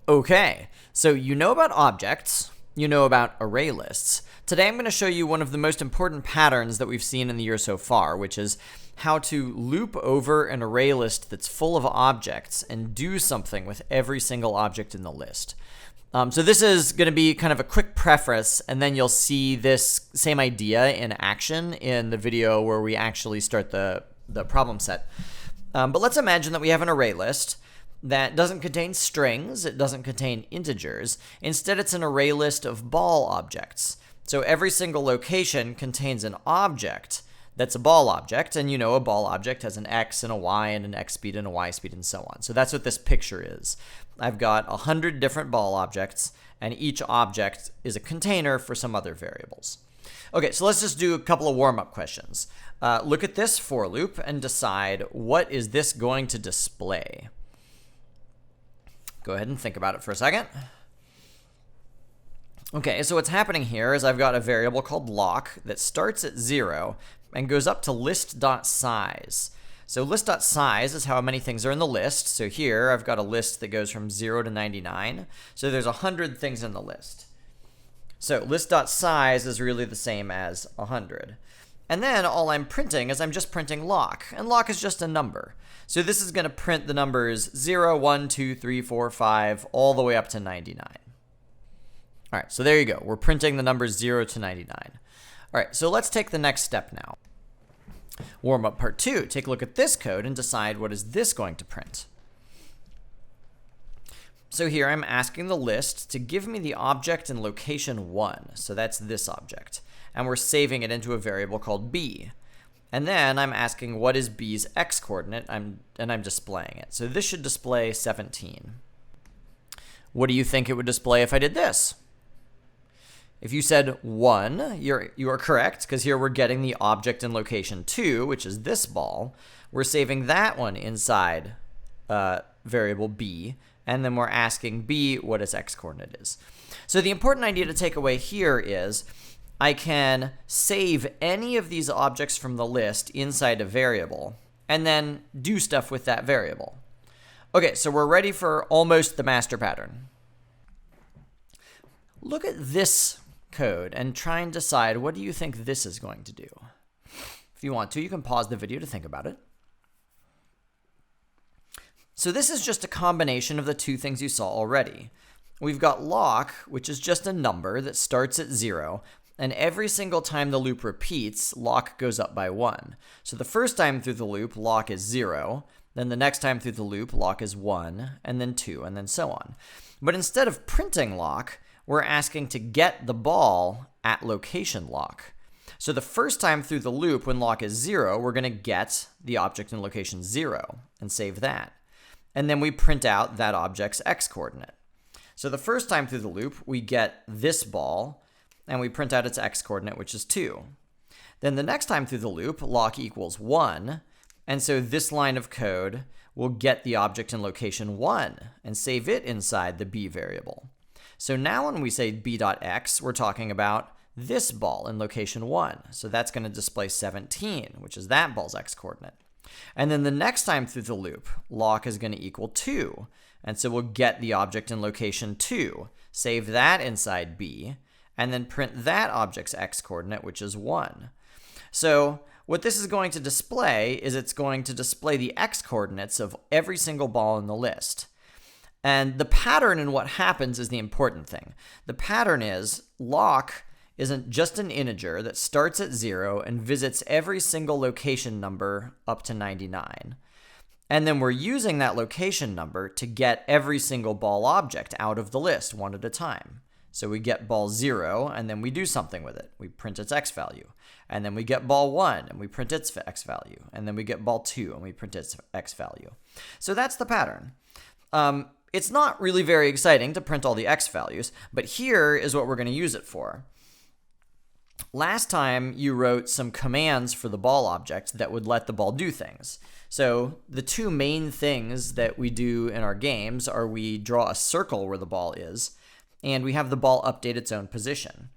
Okay, so you know about objects, you know about array lists. Today I'm going to show you one of the most important patterns that we've seen in the year so far, which is how to loop over an array list that's full of objects and do something with every single object in the list. So this is going to be kind of a quick preface, and then you'll see this same idea in action in the video where we actually start the problem set. But let's imagine that we have an array list that doesn't contain strings, it doesn't contain integers. Instead, it's an array list of ball objects. So every single location contains an object that's a ball object, and you know a ball object has an x and a y and an x speed and a y speed and so on. So that's what this picture is. I've got 100 different ball objects, and each object is a container for some other variables. Okay, so let's just do a couple of warm-up questions. Look at this for loop and decide, what is this going to display? Go ahead and think about it for a second. Okay, so what's happening here is I've got a variable called lock that starts at 0 and goes up to list.size. So list.size is how many things are in the list. So here I've got a list that goes from 0 to 99. So there's 100 things in the list. So list.size is really the same as 100. And then all I'm printing is I'm just printing lock, and lock is just a number. So this is going to print the numbers 0, 1, 2, 3, 4, 5, all the way up to 99. All right, so there you go. We're printing the numbers 0 to 99. All right, so let's take the next step now. Warm up part 2. Take a look at this code and decide, what is this going to print? So here I'm asking the list to give me the object in location 1. So that's this object. And we're saving it into a variable called b. And then I'm asking, what is b's x coordinate? And I'm displaying it. So this should display 17. What do you think it would display if I did this? If you said 1, you are correct, because here we're getting the object in location 2, which is this ball. We're saving that one inside variable b, and then we're asking b what its x coordinate is. So the important idea to take away here is I can save any of these objects from the list inside a variable, and then do stuff with that variable. Okay, so we're ready for almost the master pattern. Look at this code and try and decide, what do you think this is going to do? If you want to, you can pause the video to think about it. So this is just a combination of the two things you saw already. We've got lock, which is just a number that starts at 0, and every single time the loop repeats, lock goes up by 1. So the first time through the loop, lock is 0, then the next time through the loop, lock is 1, and then 2, and then so on. But instead of printing lock, we're asking to get the ball at location lock. So the first time through the loop, when lock is 0, we're going to get the object in location 0 and save that. And then we print out that object's x coordinate. So the first time through the loop, we get this ball, and we print out its x coordinate, which is 2. Then the next time through the loop, lock equals 1, and so this line of code will get the object in location 1 and save it inside the b variable. So now when we say b.x, we're talking about this ball in location 1. So that's going to display 17, which is that ball's x coordinate. And then the next time through the loop, lock is going to equal 2. And so we'll get the object in location 2, save that inside b, and then print that object's x coordinate, which is 1. So what this is going to display is it's going to display the x coordinates of every single ball in the list. And the pattern in what happens is the important thing. The pattern is lock isn't just an integer that starts at 0 and visits every single location number up to 99. And then we're using that location number to get every single ball object out of the list one at a time. So we get ball 0, and then we do something with it. We print its x value. And then we get ball 1, and we print its x value. And then we get ball 2, and we print its x value. So that's the pattern. It's not really very exciting to print all the x values, but here is what we're going to use it for. Last time you wrote some commands for the ball object that would let the ball do things. So the two main things that we do in our games are we draw a circle where the ball is, and we have the ball update its own position.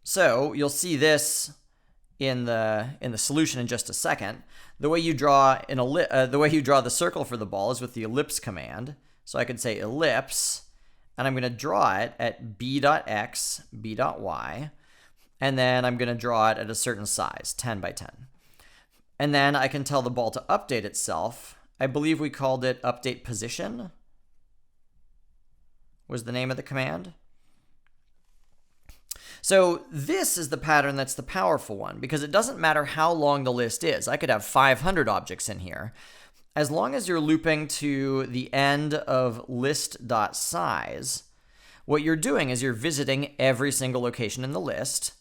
So you'll see this in the solution in just a second. The way you draw the circle for the ball is with the ellipse command. So I could say ellipse, and I'm going to draw it at b.x, b.y, and then I'm going to draw it at a certain size, 10 by 10. And then I can tell the ball to update itself. I believe we called it update position was the name of the command. So this is the pattern that's the powerful one, because it doesn't matter how long the list is. I could have 500 objects in here. As long as you're looping to the end of list.size, what you're doing is you're visiting every single location in the list.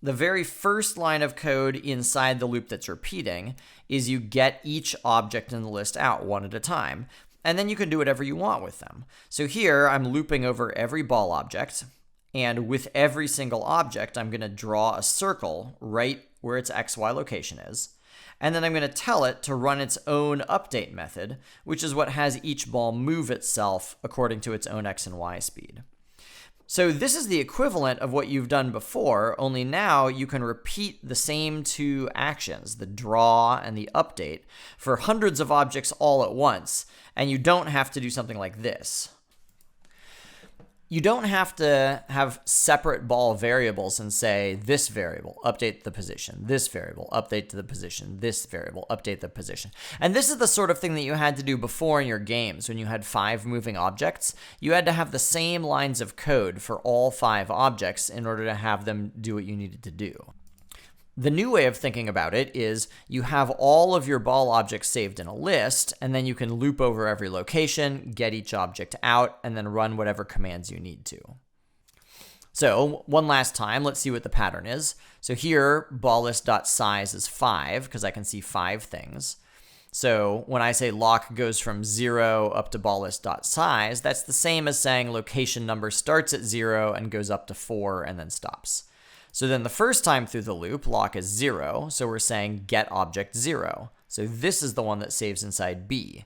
The very first line of code inside the loop that's repeating is you get each object in the list out one at a time, and then you can do whatever you want with them. So here I'm looping over every ball object, and with every single object, I'm going to draw a circle right where its XY location is. And then I'm going to tell it to run its own update method, which is what has each ball move itself according to its own X and Y speed. So this is the equivalent of what you've done before, only now you can repeat the same two actions, the draw and the update, for hundreds of objects all at once, and you don't have to do something like this. You don't have to have separate ball variables and say, this variable, update the position, this variable, update to the position, this variable, update the position. And this is the sort of thing that you had to do before in your games when you had 5 moving objects. You had to have the same lines of code for all 5 objects in order to have them do what you needed to do. The new way of thinking about it is you have all of your ball objects saved in a list, and then you can loop over every location, get each object out, and then run whatever commands you need to. So one last time, let's see what the pattern is. So here, balllist.size is 5, because I can see 5 things. So when I say lock goes from 0 up to balllist.size, that's the same as saying location number starts at 0 and goes up to 4 and then stops. So then the first time through the loop, lock is 0, so we're saying get object 0. So this is the one that saves inside B.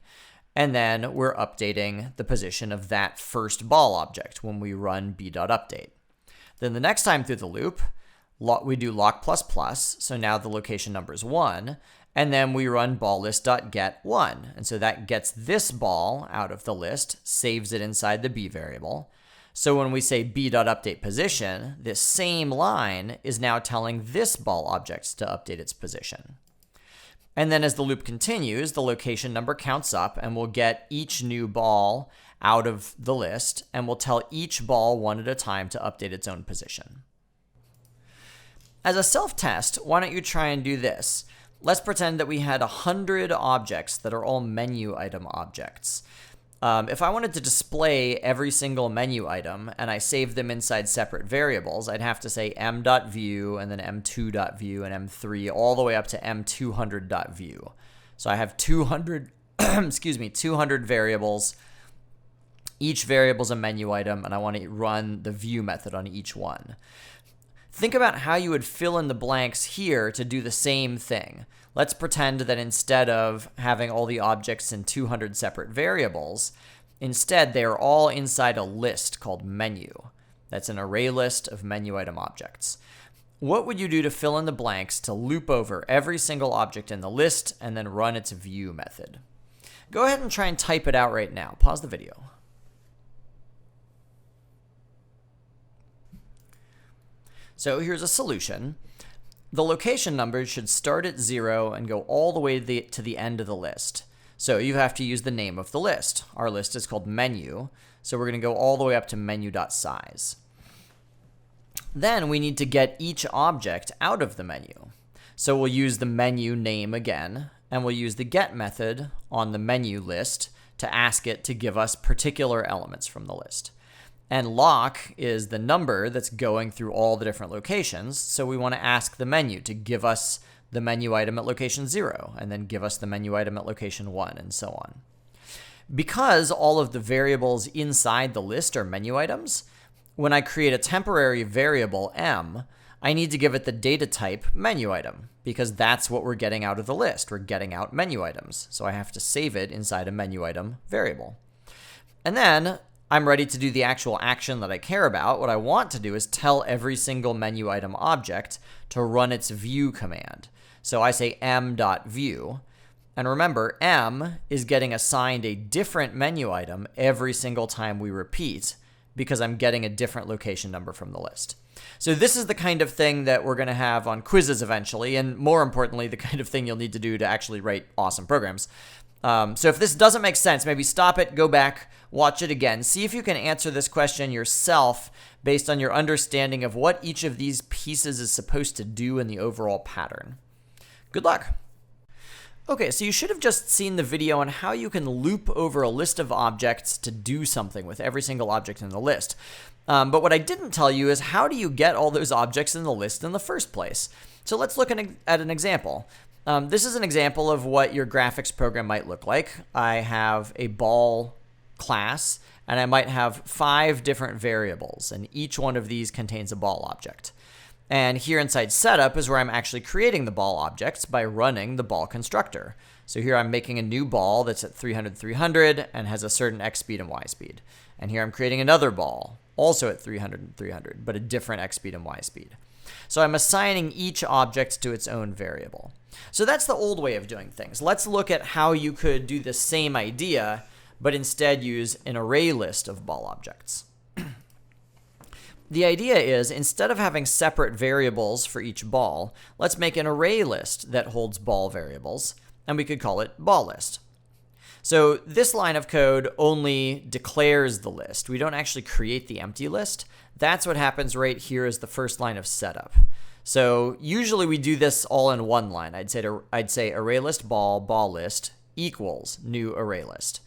And then we're updating the position of that first ball object when we run b.update. Then the next time through the loop, we do lock++, so now the location number is 1, and then we run balllist.get1. And so that gets this ball out of the list, saves it inside the B variable. So when we say b.update position, this same line is now telling this ball object to update its position. And then as the loop continues, the location number counts up, and we'll get each new ball out of the list, and we'll tell each ball one at a time to update its own position. As a self-test, why don't you try and do this? Let's pretend that we had 100 objects that are all menu item objects. If I wanted to display every single menu item and I saved them inside separate variables, I'd have to say m.view and then m2.view and m3 all the way up to m200.view. So I have 200, 200 variables. Each variable is a menu item, and I want to run the view method on each one. Think about how you would fill in the blanks here to do the same thing. Let's pretend that instead of having all the objects in 200 separate variables, instead they are all inside a list called menu. That's an array list of menu item objects. What would you do to fill in the blanks to loop over every single object in the list and then run its view method? Go ahead and try and type it out right now. Pause the video. So here's a solution. The location numbers should start at 0 and go all the way to the end of the list. So you have to use the name of the list. Our list is called menu, so we're going to go all the way up to menu.size. Then we need to get each object out of the menu. So we'll use the menu name again, and we'll use the get method on the menu list to ask it to give us particular elements from the list. And lock is the number that's going through all the different locations, so we want to ask the menu to give us the menu item at location 0, and then give us the menu item at location 1, and so on. Because all of the variables inside the list are menu items, when I create a temporary variable m, I need to give it the data type menu item, because that's what we're getting out of the list. We're getting out menu items, so I have to save it inside a menu item variable. And then I'm ready to do the actual action that I care about. What I want to do is tell every single menu item object to run its view command. So I say m.view, and remember, m is getting assigned a different menu item every single time we repeat, because I'm getting a different location number from the list. So this is the kind of thing that we're going to have on quizzes eventually, and more importantly, the kind of thing you'll need to do to actually write awesome programs. So if this doesn't make sense, maybe stop it, go back, watch it again. See if you can answer this question yourself based on your understanding of what each of these pieces is supposed to do in the overall pattern. Good luck. Okay, so you should have just seen the video on how you can loop over a list of objects to do something with every single object in the list. But what I didn't tell you is how do you get all those objects in the list in the first place? So let's look at an example. This is an example of what your graphics program might look like. I have a ball class, and I might have 5 different variables, and each one of these contains a ball object. And here inside setup is where I'm actually creating the ball objects by running the ball constructor. So here I'm making a new ball that's at 300, 300 and has a certain x speed and y speed. And here I'm creating another ball, also at 300 and 300, but a different x speed and y speed. So I'm assigning each object to its own variable. So that's the old way of doing things. Let's look at how you could do the same idea, but instead use an array list of ball objects. The idea is, instead of having separate variables for each ball, let's make an array list that holds ball variables, and we could call it ball list. So this line of code only declares the list. We don't actually create the empty list. That's what happens right here as the first line of setup. So usually we do this all in one line. I'd say array list ball list equals new array list.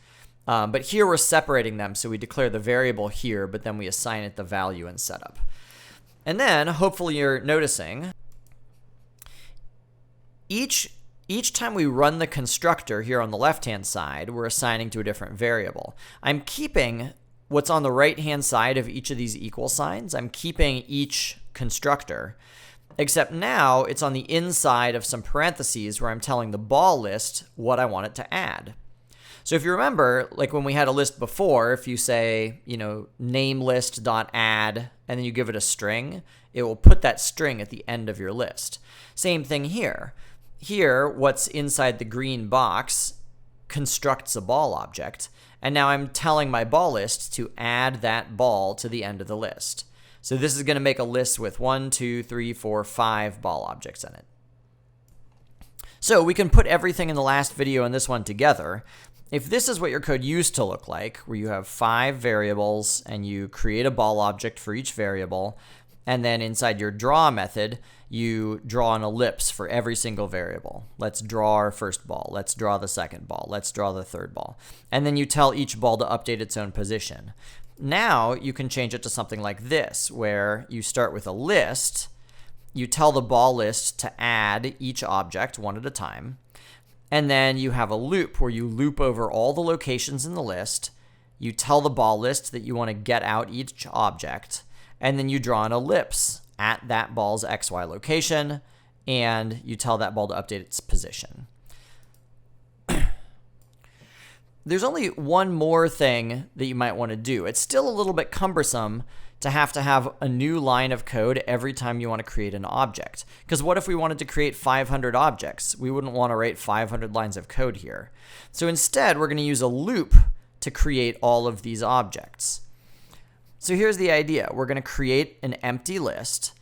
But here we're separating them, so we declare the variable here, but then we assign it the value in setup. And then, hopefully you're noticing, each time we run the constructor here on the left-hand side, we're assigning to a different variable. I'm keeping what's on the right-hand side of each of these equal signs. I'm keeping each constructor, except now it's on the inside of some parentheses where I'm telling the ball list what I want it to add. So if you remember, like when we had a list before, if you say, name list.add, and then you give it a string, it will put that string at the end of your list. Same thing here. Here, what's inside the green box constructs a ball object, and now I'm telling my ball list to add that ball to the end of the list. So this is going to make a list with 1, 2, 3, 4, 5 ball objects in it. So we can put everything in the last video and this one together. If this is what your code used to look like, where you have 5 variables and you create a ball object for each variable, and then inside your draw method, you draw an ellipse for every single variable. Let's draw our first ball. Let's draw the second ball. Let's draw the third ball. And then you tell each ball to update its own position. Now you can change it to something like this, where you start with a list, you tell the ball list to add each object one at a time, and then you have a loop where you loop over all the locations in the list, you tell the ball list that you want to get out each object, and then you draw an ellipse at that ball's XY location, and you tell that ball to update its position. There's only one more thing that you might want to do. It's still a little bit cumbersome to have a new line of code every time you want to create an object. Because what if we wanted to create 500 objects? We wouldn't want to write 500 lines of code here. So instead, we're going to use a loop to create all of these objects. So here's the idea. We're going to create an empty list,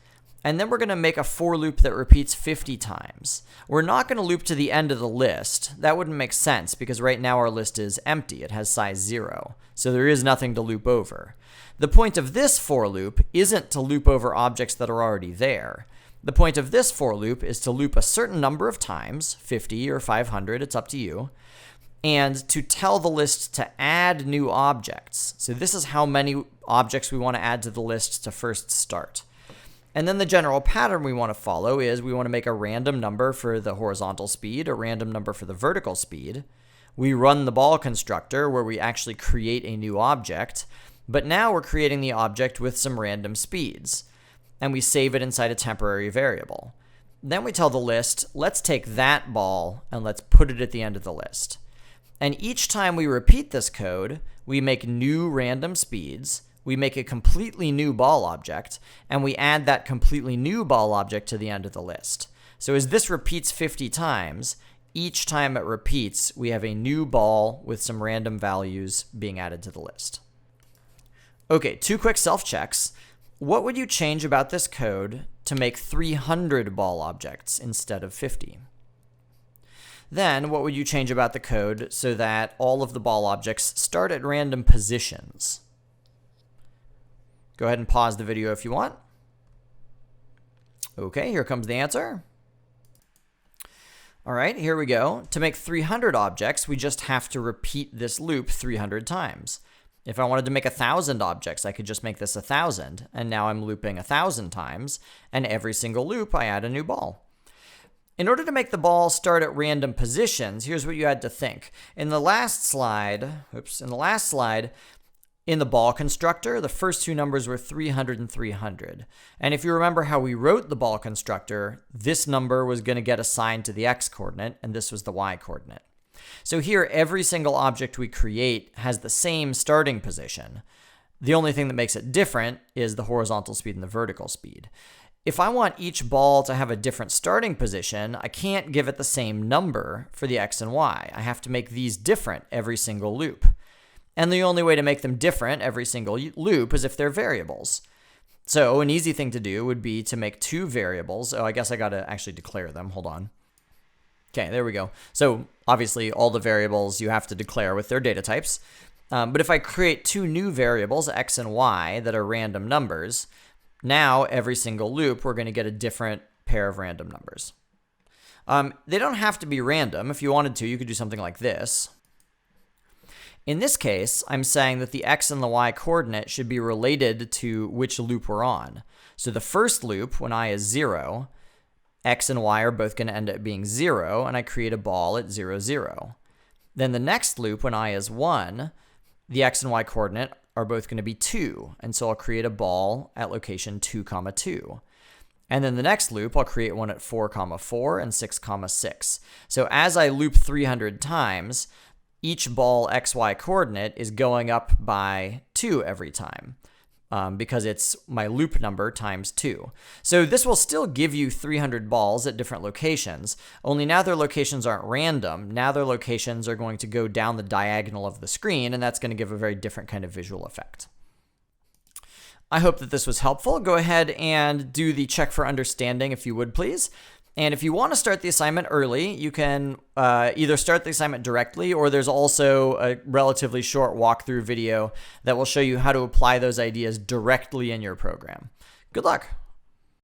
and then we're going to make a for loop that repeats 50 times. We're not going to loop to the end of the list. That wouldn't make sense because right now our list is empty. It has size 0, so there is nothing to loop over. The point of this for loop isn't to loop over objects that are already there. The point of this for loop is to loop a certain number of times, 50 or 500, it's up to you, and to tell the list to add new objects. So this is how many objects we want to add to the list to first start. And then the general pattern we want to follow is we want to make a random number for the horizontal speed, a random number for the vertical speed. We run the ball constructor where we actually create a new object, but now we're creating the object with some random speeds, and we save it inside a temporary variable. Then we tell the list, let's take that ball and let's put it at the end of the list. And each time we repeat this code, we make new random speeds, we make a completely new ball object, and we add that completely new ball object to the end of the list. So as this repeats 50 times, each time it repeats, we have a new ball with some random values being added to the list. Okay, 2 quick self-checks. What would you change about this code to make 300 ball objects instead of 50? Then, what would you change about the code so that all of the ball objects start at random positions? Go ahead and pause the video if you want. Okay, here comes the answer. All right, here we go. To make 300 objects, we just have to repeat this loop 300 times. If I wanted to make 1,000 objects, I could just make this 1,000, and now I'm looping 1,000 times, and every single loop I add a new ball. In order to make the ball start at random positions, here's what you had to think. In the last slide, in the ball constructor, the first 2 numbers were 300 and 300. And if you remember how we wrote the ball constructor, this number was going to get assigned to the x-coordinate, and this was the y-coordinate. So here, every single object we create has the same starting position. The only thing that makes it different is the horizontal speed and the vertical speed. If I want each ball to have a different starting position, I can't give it the same number for the x and y. I have to make these different every single loop. And the only way to make them different every single loop is if they're variables. So an easy thing to do would be to make 2 variables. Oh, I guess I got to actually declare them. Hold on. Okay, there we go. So obviously all the variables you have to declare with their data types. But if I create 2 new variables, x and y, that are random numbers, now every single loop we're going to get a different pair of random numbers. They don't have to be random. If you wanted to, you could do something like this. In this case, I'm saying that the x and the y coordinate should be related to which loop we're on. So the first loop, when I is 0, x and y are both going to end up being 0, and I create a ball at 0, 0. Then the next loop, when I is 1, the x and y coordinate are both going to be 2, and so I'll create a ball at location 2, 2. And then the next loop, I'll create one at 4, 4 and 6, 6. So as I loop 300 times, each ball xy coordinate is going up by 2 every time because it's my loop number times 2. So this will still give you 300 balls at different locations, only now their locations aren't random. Now their locations are going to go down the diagonal of the screen, and that's going to give a very different kind of visual effect. I hope that this was helpful. Go ahead and do the check for understanding if you would, please. And if you want to start the assignment early, you can either start the assignment directly, or there's also a relatively short walkthrough video that will show you how to apply those ideas directly in your program. Good luck.